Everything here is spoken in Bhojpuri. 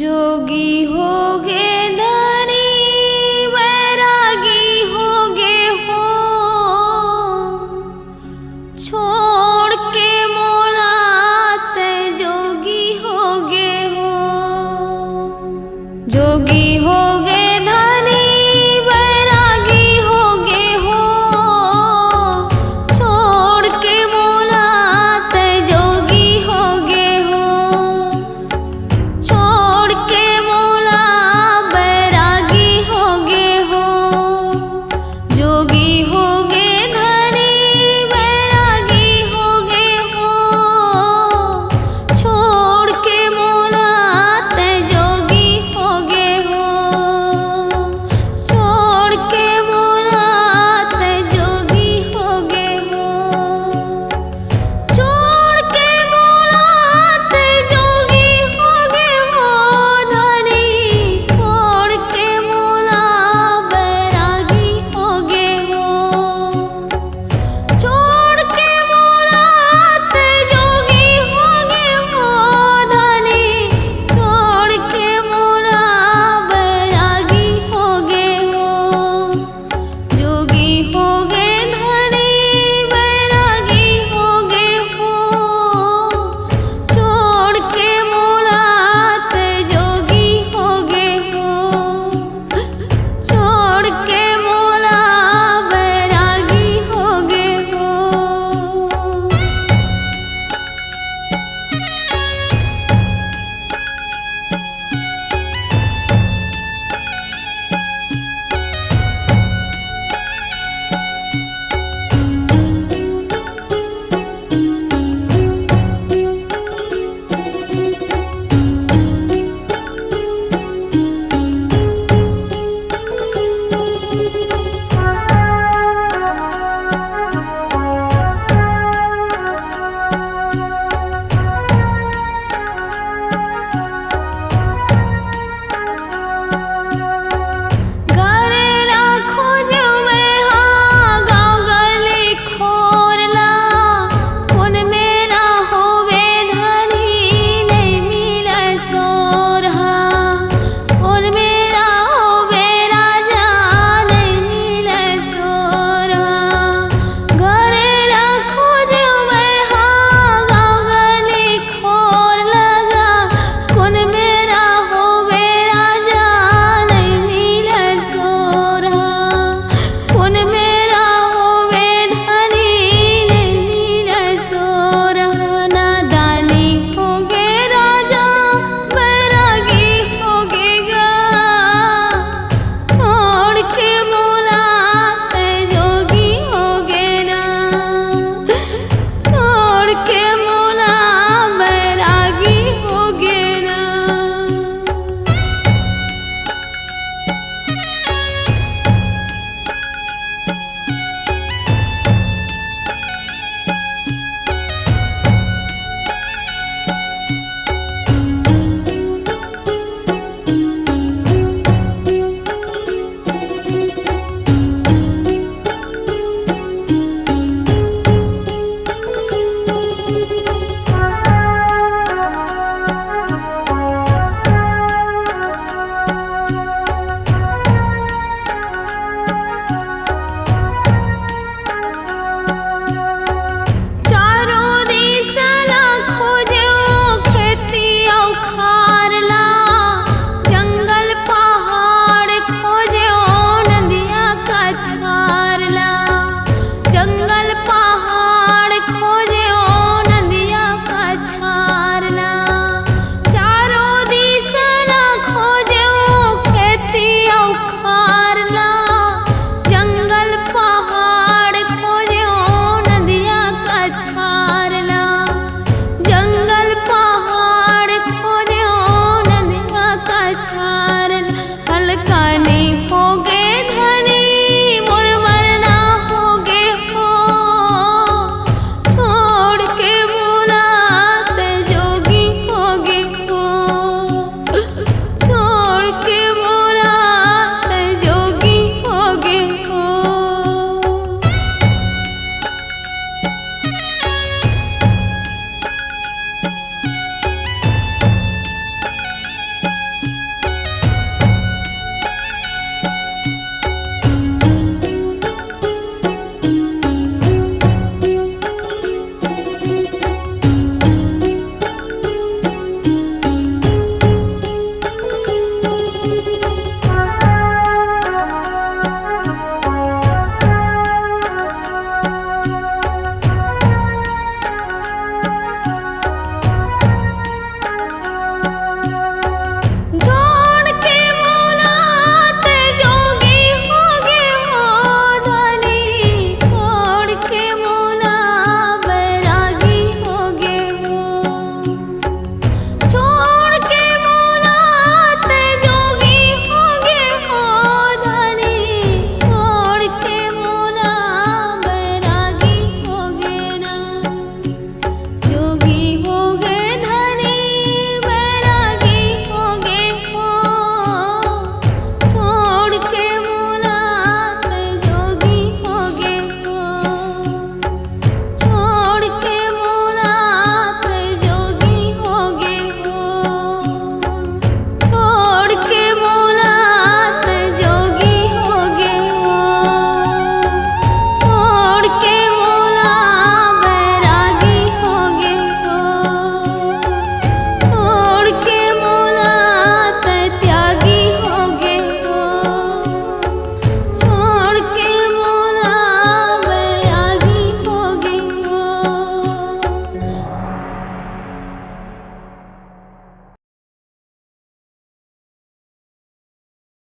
जोगी होगे धनी बैरागी होगे हो, छोड़ के मोलाते जोगी होगे हो। जोगी होगे धनी बैरागी होगे हो, छोड़ के मोलाते जोगी होगे हो। छोड़ के मोला बैरागी होगे हो। जोगी होगे धनी बैरागी होगे हो, छोड़ के मोला ते जोगी होगे हो। छोड़ के मोला ते जोगी होगे हो। छोड़ के मोला ते जोगी होगे हो धनी, छोड़ के मोला बैरागी होगे हो। छोड़ के मोला ते जोगी होगे हो धनी, छोड़ के मोला बैरागी होगे हो। जोगी होगे धनी बैरागी होगे हो, छोड़ के मोला ते जोगी होगे हो। छोड़ के मोला बैरागी होगे हो। घरेला खोजवे हाँ गाँव गली खोरला, कोन मेरा होवे धनी नहीं मिले सोरहा। कोन मेरा होवे राजा नहीं मिले सोरहा। घरेला खोजवे हाँ गाँव गली खोर लगा, कोन मेरा होवे राजा नहीं मिले सोरहा। कोन मेरा होवे धनी नहीं मिले सोरहा। नादानी होगे राजा बैरागी होगे गा, छोड़ के